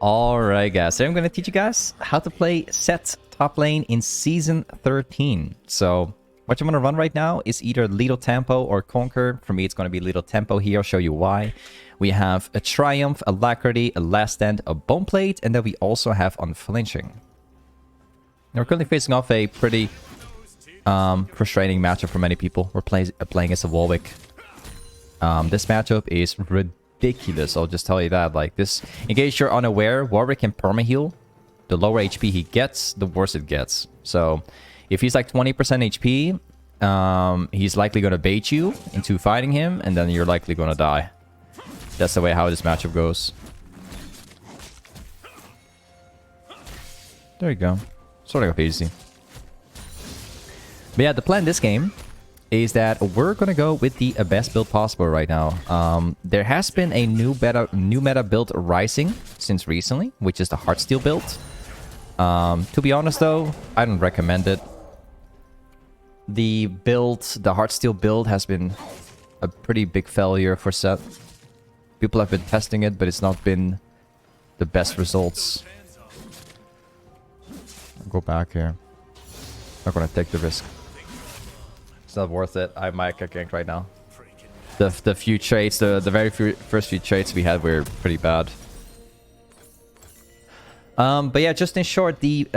Alright guys, so I'm gonna teach you guys how to play SETT top lane in Season 13. So, what you want to run right now is either Little Tempo or Conquer. For me, it's going to be Little Tempo here. I'll show you why. We have a Triumph, Alacrity, a Last Stand, a Bone Plate, and then we also have Unflinching. Now, we're currently facing off a pretty frustrating matchup for many people. We're playing as a Warwick. This matchup is ridiculous, I'll just tell you that. Like this, in case you're unaware, Warwick can perma-heal. The lower HP he gets, the worse it gets. So, if he's like 20% HP, he's likely going to bait you into fighting him, and then you're likely going to die. That's the way how this matchup goes. There you go. Sort of easy. But yeah, the plan this game is that we're going to go with the best build possible right now. There has been a new meta build rising since recently, which is the Heartsteel build. To be honest though, I don't recommend it. The Heartsteel build has been a pretty big failure for SETT. People have been testing it, but it's not been the best results. I'll go back here. Not gonna take the risk. It's not worth it. I might get ganked right now. The few traits, the very first few traits we had were pretty bad. But yeah, just in short, the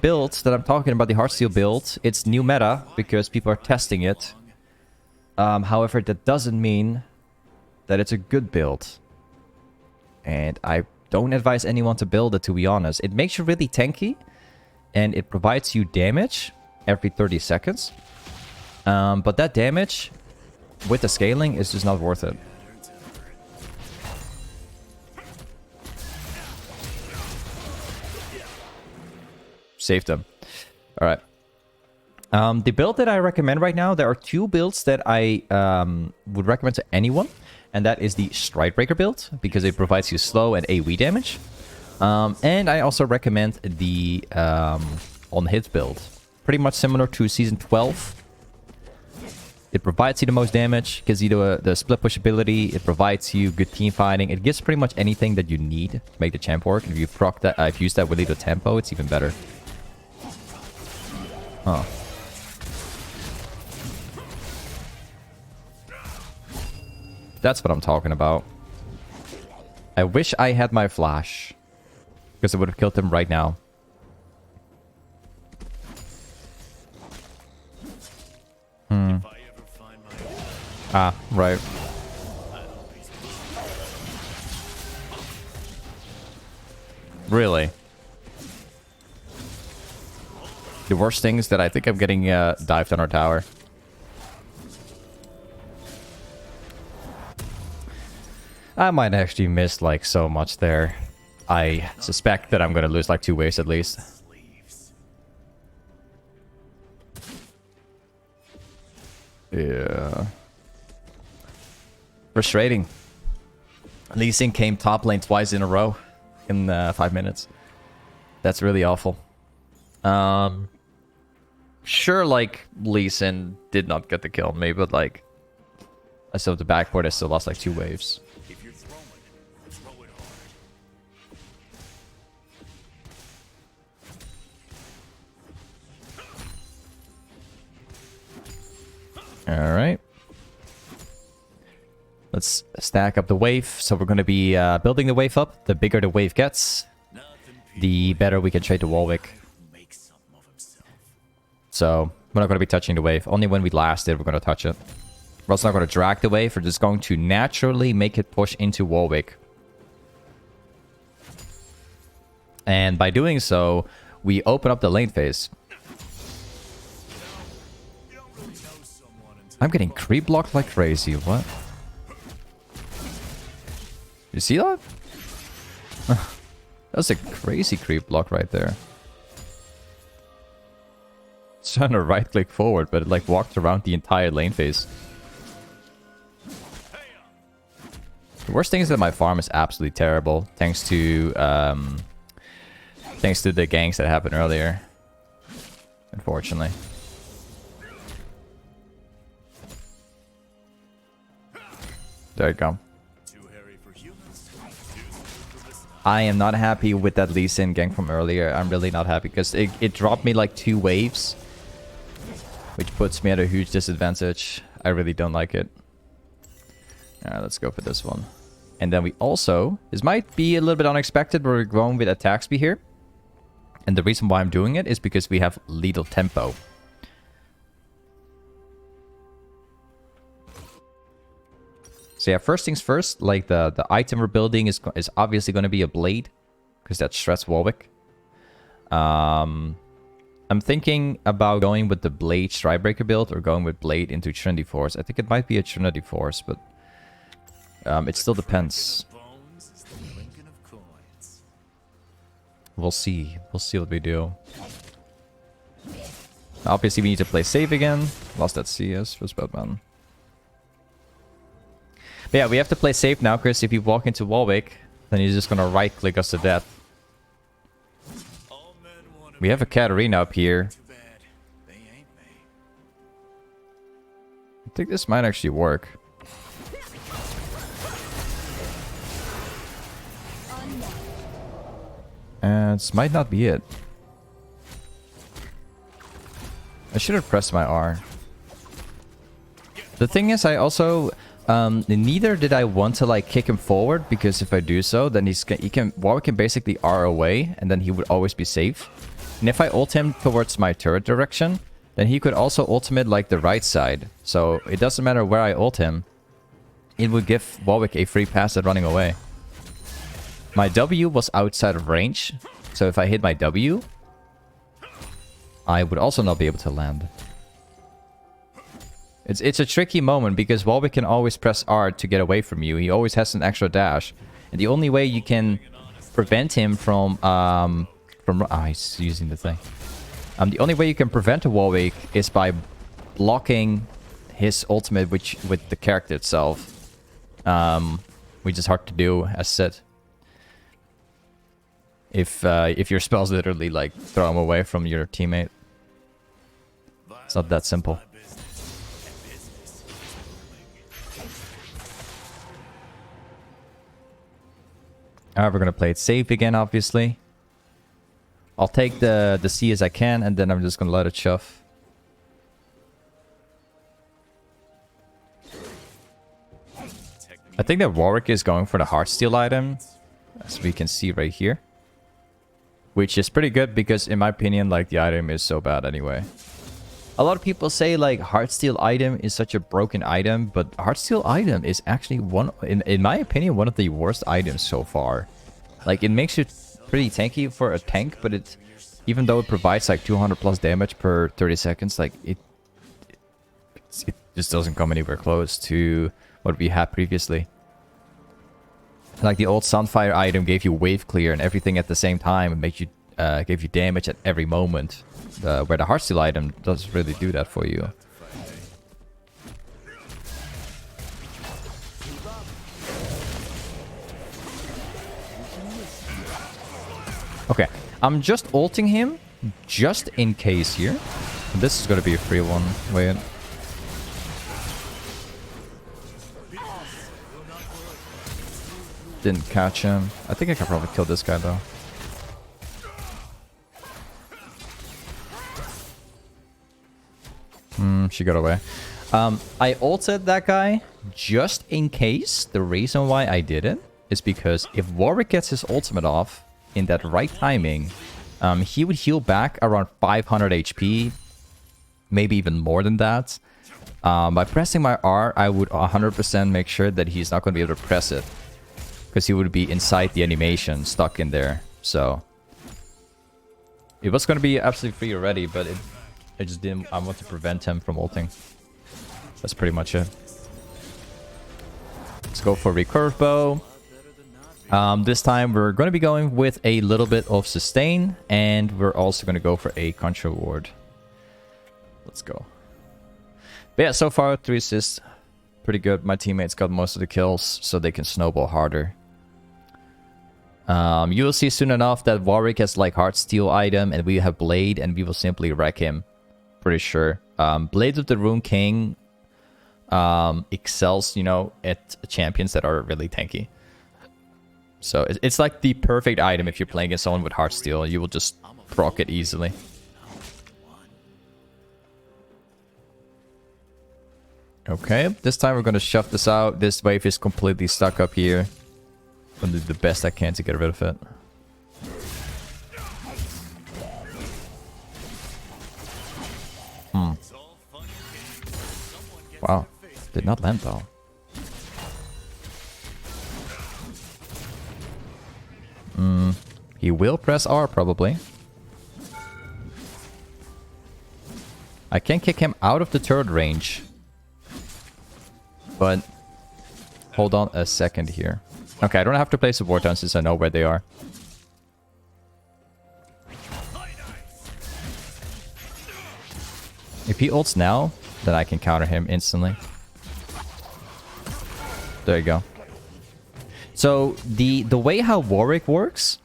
build that I'm talking about, the Heartsteel build, it's new meta because people are testing it. However, that doesn't mean that it's a good build. And I don't advise anyone to build it, to be honest. It makes you really tanky, and it provides you damage every 30 seconds. But that damage, with the scaling, is just not worth it. Saved them. Alright. The build that I recommend right now, there are two builds that I would recommend to anyone. And that is the Stridebreaker build, because it provides you slow and AoE damage. And I also recommend the on-hit build. Pretty much similar to Season 12. It provides you the most damage, gives you the split push ability, it provides you good team fighting. It gives pretty much anything that you need to make the champ work. If you've proc that, I've used that with Little Tempo, it's even better. Oh. That's what I'm talking about. I wish I had my flash, because I would have killed him right now. Ah, right. Really? The worst thing is that I think I'm getting dived on our tower. I might actually miss like so much there. I suspect that I'm gonna lose like 2 waves at least. Yeah. Frustrating. Lee Sin came top lane twice in a row in 5 minutes. That's really awful. Sure, like, Lee Sin did not get the kill on me, but like, I still have the backboard, I still lost like 2 waves. Alright. Let's stack up the wave. So we're going to be building the wave up. The bigger the wave gets, the better we can trade the Warwick. So we're not going to be touching the wave. Only when we last it, we're going to touch it. We're also not going to drag the wave. We're just going to naturally make it push into Warwick. And by doing so, we open up the lane phase. I'm getting creep blocked like crazy. What? You see that? That's a crazy creep block right there. It's trying to right click forward, but it like walked around the entire lane phase. The worst thing is that my farm is absolutely terrible, thanks to the ganks that happened earlier. Unfortunately. There you go. I am not happy with that Lee Sin gank from earlier. I'm really not happy because it dropped me like 2 waves, which puts me at a huge disadvantage. I really don't like it. Alright, let's go for this one. And then we also, this might be a little bit unexpected, but we're going with attack speed here. And the reason why I'm doing it is because we have lethal tempo. So yeah, first things first, like the item we're building is obviously going to be a blade, because that shreds Warwick. I'm thinking about going with the blade stridebreaker build or going with blade into Trinity Force. I think it might be a Trinity Force, but it still depends. We'll see. We'll see what we do. Obviously, we need to play safe again. Lost that CS for Batman. But yeah, we have to play safe now, because if you walk into Warwick, then he's just gonna right-click us to death. We have a Katarina up here. I think this might actually work. And this might not be it. I should have pressed my R. The thing is, I also... neither did I want to like kick him forward, because if I do so, then Warwick can basically R away, and then he would always be safe. And if I ult him towards my turret direction, then he could also ultimate like the right side. So it doesn't matter where I ult him, it would give Warwick a free pass at running away. My W was outside of range, so if I hit my W, I would also not be able to land. It's a tricky moment, because Warwick can always press R to get away from you. He always has an extra dash. And the only way you can prevent him from he's using the thing. The only way you can prevent a Warwick is by blocking his ultimate with the character itself. Which is hard to do, as said. If your spells literally like throw him away from your teammate. It's not that simple. We're gonna play it safe again, obviously. I'll take the C as I can, and then I'm just gonna let it shove. I think that Warwick is going for the Heartsteel item, as we can see right here. Which is pretty good, because in my opinion, like, the item is so bad anyway. A lot of people say, like, Heartsteel item is such a broken item, but Heartsteel item is actually in my opinion, one of the worst items so far. Like, it makes you pretty tanky for a tank, but even though it provides like 200 plus damage per 30 seconds, like, it just doesn't come anywhere close to what we had previously. Like, the old Sunfire item gave you wave clear and everything at the same time, and gave you damage at every moment. Where the Heartsteel item doesn't really do that for you. Okay, I'm just ulting him, just in case here. This is gonna be a free one. Wait. Didn't catch him. I think I can probably kill this guy though. She got away. I ulted that guy just in case. The reason why I did it is because if Warwick gets his ultimate off in that right timing, he would heal back around 500 HP, maybe even more than that. By pressing my R, I would 100% make sure that he's not going to be able to press it, because he would be inside the animation, stuck in there. So it was going to be absolutely free already, but I just didn't. I want to prevent him from ulting. That's pretty much it. Let's go for recurve bow. This time we're going to be going with a little bit of sustain, and we're also going to go for a contra ward. Let's go. But yeah, so far 3 assists, pretty good. My teammates got most of the kills, so they can snowball harder. You will see soon enough that Warwick has like Heartsteel item, and we have Blade, and we will simply wreck him. Pretty sure. Blades of the Rune King excels, you know, at champions that are really tanky. So it's like the perfect item if you're playing against someone with Heartsteel. You will just proc it easily. Okay, this time we're gonna shove this out. This wave is completely stuck up here. I'm gonna do the best I can to get rid of it. Wow, did not land though. He will press R probably. I can kick him out of the turret range. But hold on a second here. Okay, I don't have to place a ward down since I know where they are. If he ults now, then I can counter him instantly. There you go. So the way how Warwick works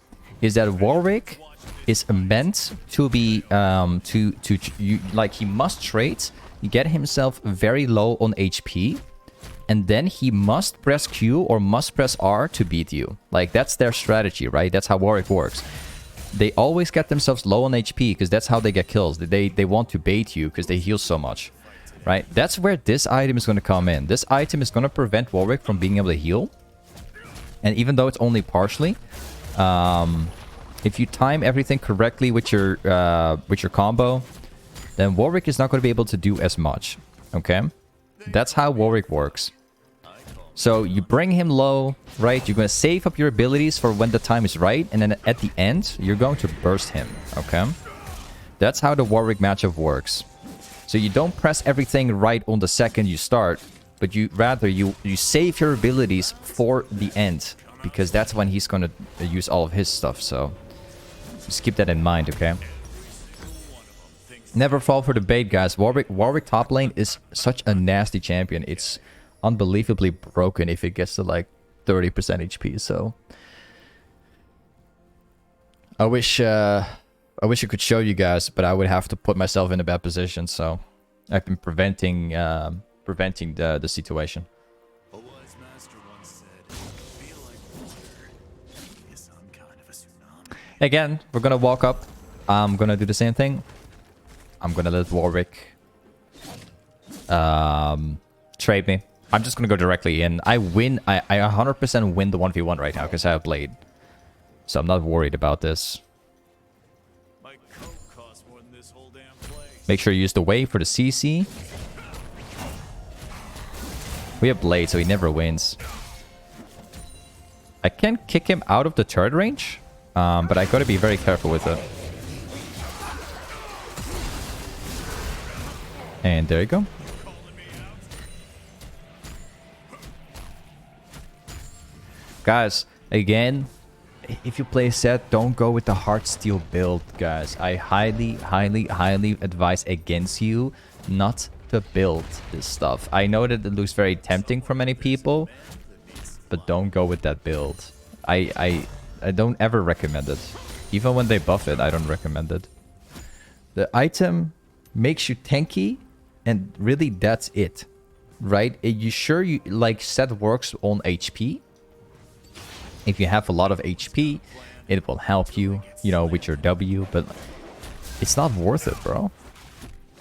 is that Warwick is meant to be like he must trade, get himself very low on HP, and then he must press Q or must press R to beat you. Like that's their strategy, right? That's how Warwick works. They always get themselves low on HP because that's how they get kills. They want to bait you because they heal so much, right? That's where this item is going to come in. This item is going to prevent Warwick from being able to heal. And even though it's only partially, if you time everything correctly with your combo, then Warwick is not going to be able to do as much. Okay, that's how Warwick works. So you bring him low, right? You're going to save up your abilities for when the time is right, and then at the end, you're going to burst him. Okay, that's how the Warwick matchup works. So you don't press everything right on the second you start, but you save your abilities for the end, because that's when he's going to use all of his stuff. So just keep that in mind, okay? Never fall for the bait, guys. Warwick top lane is such a nasty champion. It's unbelievably broken if it gets to like 30% HP. So I wish I could show you guys, but I would have to put myself in a bad position. So I've been preventing the situation. A wise master once said, "Feel like water is some kind of a tsunami." Again, we're gonna walk up. I'm gonna do the same thing. I'm gonna let Warwick trade me. I'm just gonna go directly in. I win. I 100% win the 1v1 right now because I have Blade. So I'm not worried about this. My coat costs more than this whole damn place. Make sure you use the wave for the CC. We have Blade, so he never wins. I can kick him out of the turret range, but I gotta be very careful with it. And there you go. Guys, again, if you play Sett, don't go with the Heartsteel build, guys. I highly advise against you not to build this stuff. I know that it looks very tempting for many people, but don't go with that build. I don't ever recommend it. Even when they buff it, I don't recommend it. The item makes you tanky, and really that's it, right? You sure you like Sett works on HP? If you have a lot of HP, it will help you, you know, with your W, but it's not worth it, bro.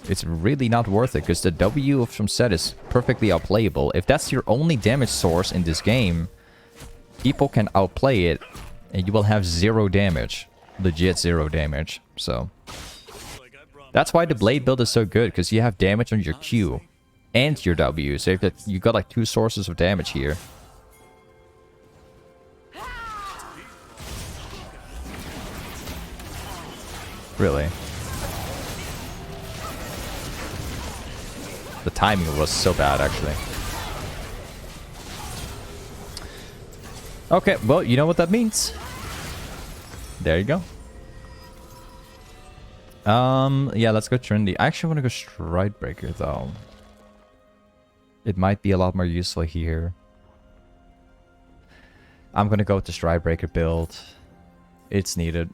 It's really not worth it, because the W from Sett is perfectly outplayable. If that's your only damage source in this game, people can outplay it, and you will have 0 damage. Legit 0 damage, so... That's why the Blade build is so good, because you have damage on your Q and your W. So you got like 2 sources of damage here. Really? The timing was so bad, actually. Okay, well, you know what that means. There you go. Yeah, let's go Trinity. I actually want to go Stridebreaker, though. It might be a lot more useful here. I'm gonna go with the Stridebreaker build. It's needed.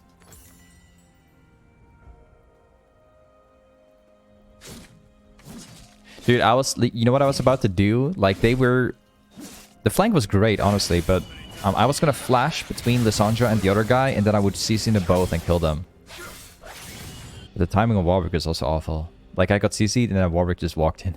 Dude, you know what I was about to do? Like, the flank was great, honestly, but I was gonna flash between Lissandra and the other guy, and then I would CC into both and kill them. But the timing of Warwick is also awful. Like, I got CC'd and then Warwick just walked in.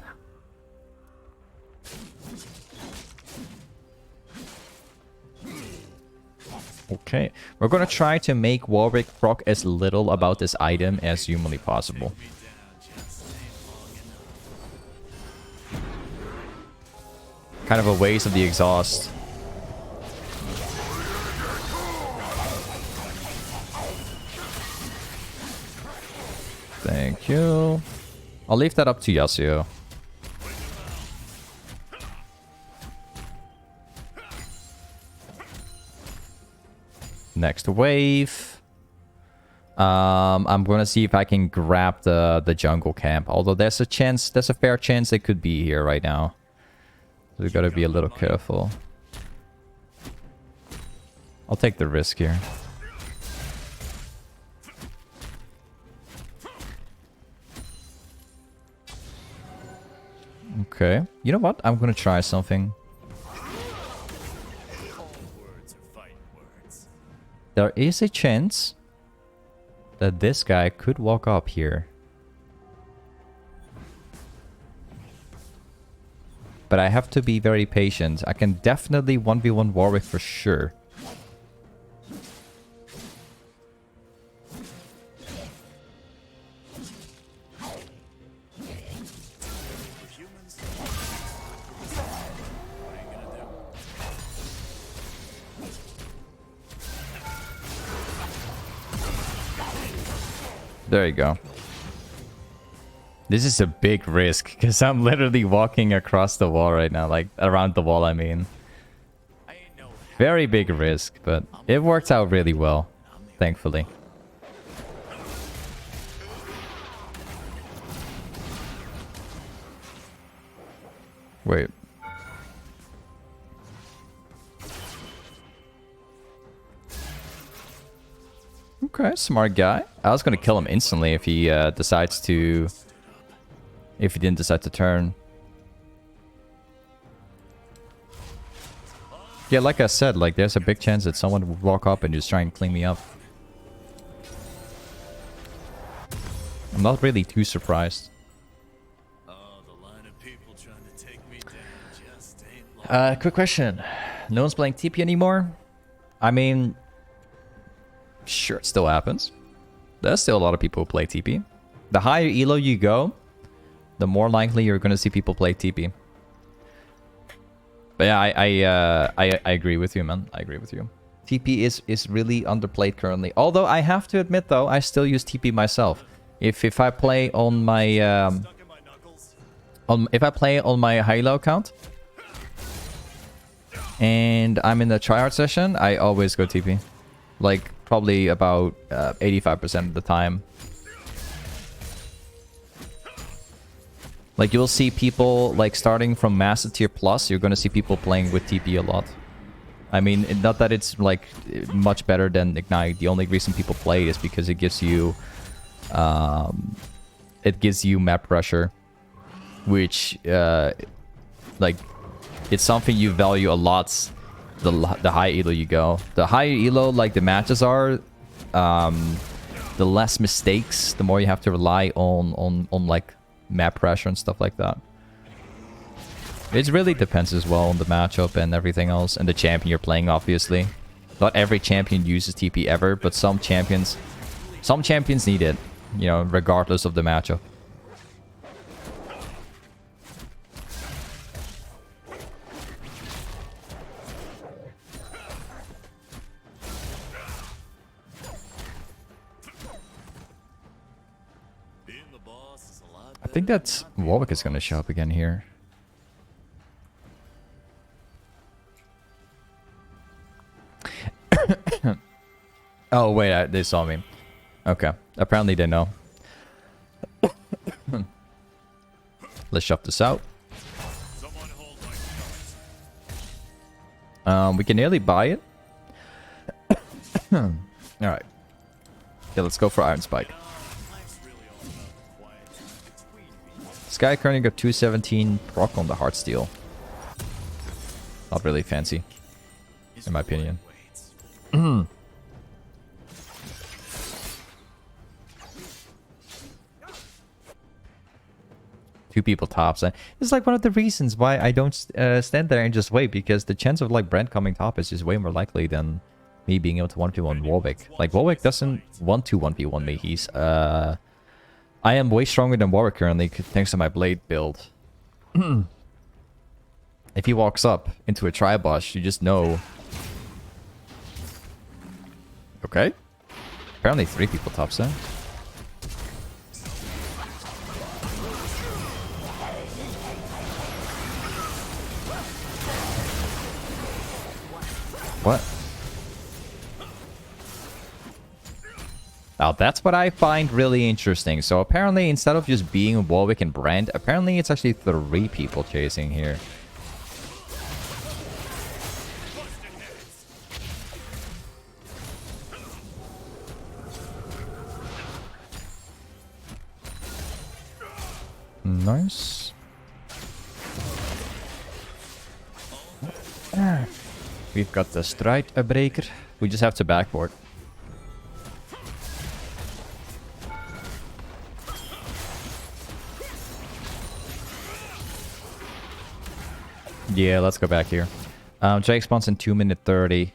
Okay, we're gonna try to make Warwick proc as little about this item as humanly possible. Kind of a waste of the exhaust. Thank you. I'll leave that up to Yasuo. Next wave. I'm gonna see if I can grab the jungle camp. Although there's a fair chance they could be here right now. So we gotta be a little careful. I'll take the risk here. Okay. You know what? I'm gonna try something. There is a chance that this guy could walk up here. But I have to be very patient. I can definitely 1v1 Warwick for sure. There you go. This is a big risk, because I'm literally walking across the wall right now. Like, around the wall, I mean. Very big risk, but it worked out really well, thankfully. Wait. Okay, smart guy. I was gonna kill him instantly if he decides to... If he didn't decide to turn. Yeah, like I said, like there's a big chance that someone would walk up and just try and clean me up. I'm not really too surprised. Quick question. No one's playing TP anymore? I mean... Sure, it still happens. There's still a lot of people who play TP. The higher elo you go, the more likely you're going to see people play TP. But yeah, I agree with you, man. I agree with you. TP is really underplayed currently. Although I have to admit, though, I still use TP myself. If I play on my if I play on my HIGH-ELO account and I'm in the tryhard session, I always go TP. Like probably about 85% of the time. Like you'll see people like starting from Master Tier Plus, you're gonna see people playing with TP a lot. I mean, not that it's like much better than Ignite. The only reason people play is because it gives you map pressure, which like it's something you value a lot. The high elo you go, the higher elo like the matches are, the less mistakes, the more you have to rely on like map pressure and stuff like that. It really depends as well on the matchup and everything else, and the champion you're playing, obviously. Not every champion uses TP ever, but some champions need it, you know, regardless of the matchup. I think that's Warwick is going to show up again here. Oh, wait, they saw me. Okay, apparently they know. Let's shove this out. We can nearly buy it. Alright. Yeah, let's go for Iron Spike. This guy currently got 217 proc on the Heartsteel. Not really fancy. in my opinion. Two people tops. And it's like one of the reasons why I don't stand there and just wait, because the chance of like Brent coming top is just way more likely than me being able to 1v1 Warwick. Like Warwick doesn't want to 1v1 me. He's I am way stronger than Warwick currently thanks to my blade build. If he walks up into a tri-boss, you just know. Okay. Apparently 3 people tops there. What? Now that's what I find really interesting. So apparently instead of just being Warwick and Brand, apparently it's actually 3 people chasing here. Nice. We've got the stridebreaker. We just have to backboard. Yeah, let's go back here. Jake spawns in 2 minutes 30.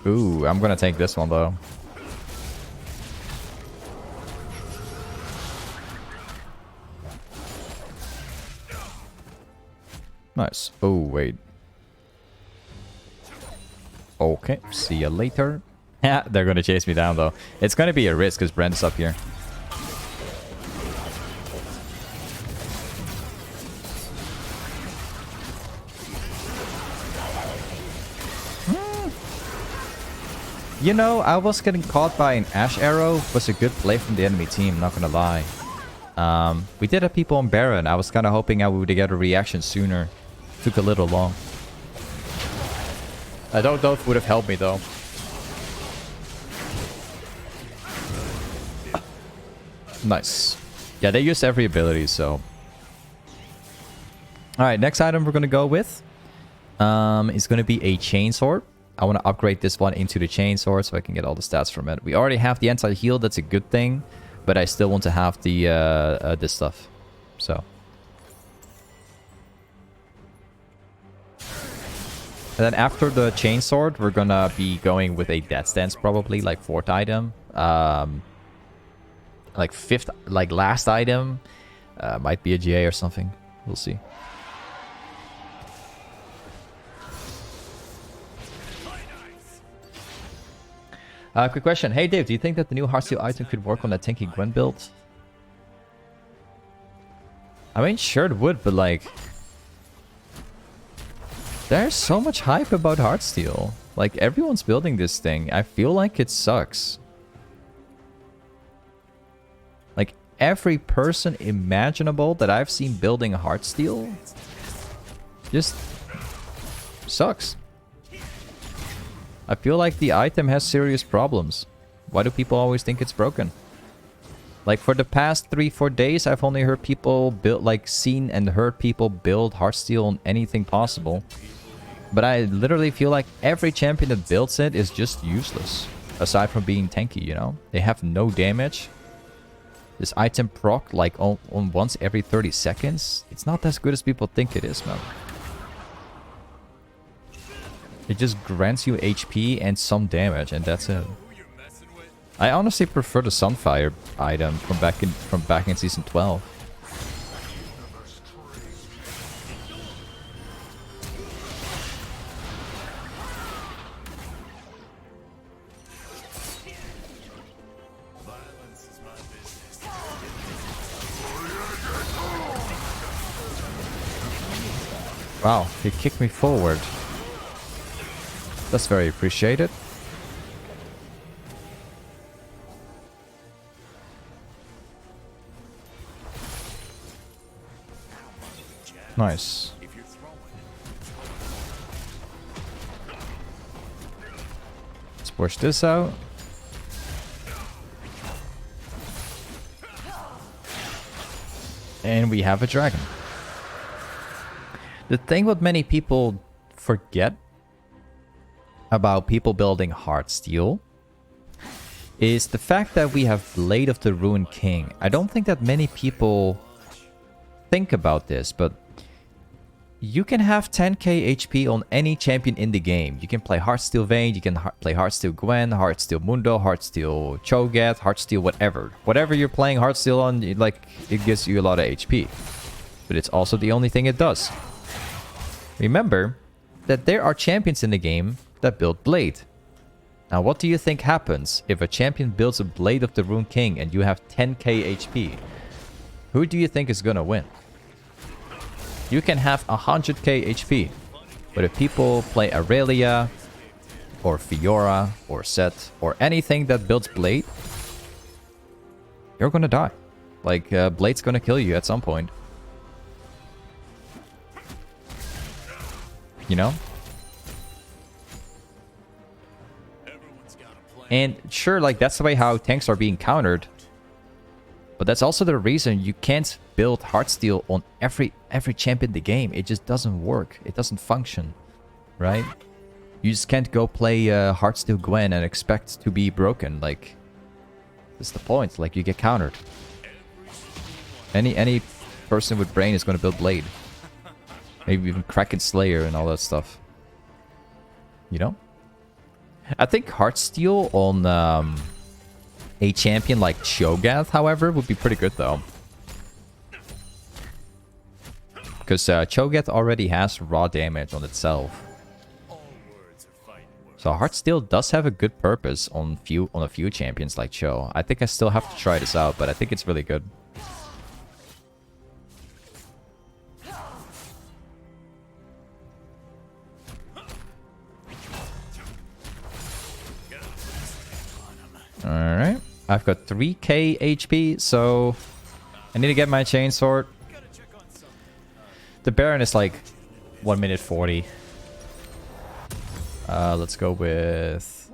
Ooh, I'm gonna take this one though. Nice. Oh, wait. Okay, see you later. Yeah, they're gonna chase me down though. It's gonna be a risk because Brent's up here. You know, I was getting caught by an Ash arrow. Was a good play from the enemy team, not gonna lie. We did have people on Baron. I was kind of hoping I would get a reaction sooner. Took a little long. I don't know if it would have helped me though. Nice. Yeah, they use every ability, so. Alright, next item we're gonna go with is gonna be a chainsword. I want to upgrade this one into the chainsword so I can get all the stats from it. We already have the anti-heal, that's a good thing. But I still want to have the this stuff. So. And then after the chainsword, we're gonna be going with a death stance probably, like 4th item. Like 5th, like last item. Might be a GA or something. We'll see. Quick question. Hey Dave, do you think that the new Heartsteel item could work on that tanky Gwen build? I mean, sure it would, but like... There's so much hype about Heartsteel. Like, everyone's building this thing. I feel like it sucks. Like, every person imaginable that I've seen building Heartsteel just sucks. I feel like the item has serious problems. Why do people always think it's broken? Like for the past 3-4 days, I've only heard people build, like seen and heard people build Heartsteel on anything possible. But I literally feel like every champion that builds it is just useless. Aside from being tanky, you know? They have no damage. This item proc like on once every 30 seconds. It's not as good as people think it is, man. It just grants you HP and some damage, and that's it. I honestly prefer the Sunfire item from back in season 12. Wow, he kicked me forward. That's very appreciated. Nice. Let's push this out. And we have a dragon. The thing what many people forget about people building Heartsteel is the fact that we have Blade of the Ruined King. I don't think that many people think about this, but you can have 10k HP on any champion in the game. You can play Heartsteel Vayne, you can play Heartsteel Gwen, Heartsteel Mundo, Heartsteel Cho'Gath, Heartsteel whatever. Whatever you're playing Heartsteel on, like, it gives you a lot of HP. But it's also the only thing it does. Remember that there are champions in the game that build Blade. Now, what do you think happens if a champion builds a Blade of the Ruined King and you have 10k HP? Who do you think is gonna win? You can have 100k HP, but if people play Aurelia, or Fiora, or Sett, or anything that builds Blade, you're gonna die. Like, Blade's gonna kill you at some point. You know? And sure, like, that's the way how tanks are being countered. But that's also the reason you can't build Heartsteel on every champion in the game. It just doesn't work. It doesn't function. Right? You just can't go play Heartsteel Gwen and expect to be broken. Like, that's the point. Like, you get countered. Any person with brain is going to build Blade. Maybe even Kraken Slayer and all that stuff. You know? I think Heartsteel on a champion like Cho'Gath, however, would be pretty good though. Because Cho'Gath already has raw damage on itself. So Heartsteel does have a good purpose on a few champions like Cho. I think I still have to try this out, but I think it's really good. Alright. I've got 3k HP, so I need to get my chainsword. The Baron is like 1 minute 40. Let's go with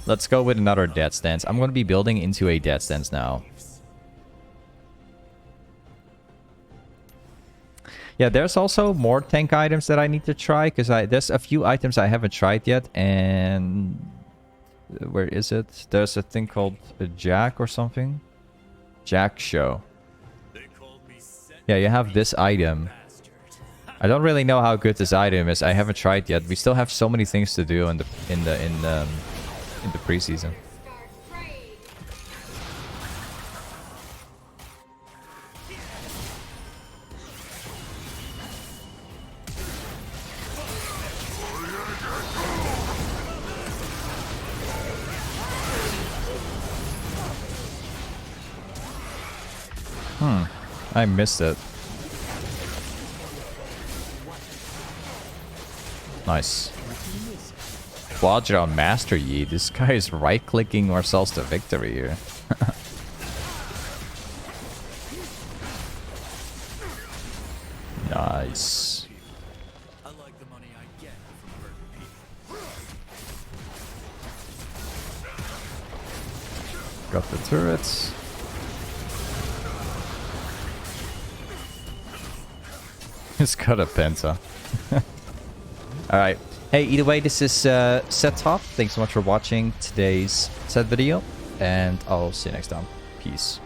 another dead stance. I'm going to be building into a dead stance now. Yeah, there's also more tank items that I need to try, because there's a few items I haven't tried yet, and where is it? There's a thing called a Jack or something. Jack Show. Yeah, you have this item. I don't really know how good this item is. I haven't tried yet. We still have so many things to do in the preseason. I missed it. Nice. Quadra Master Yi. This guy is right-clicking ourselves to victory here. Nice. Got the turrets. It's got a penta. Alright. Hey, either way, this is Set Top. Thanks so much for watching today's set video, and I'll see you next time. Peace.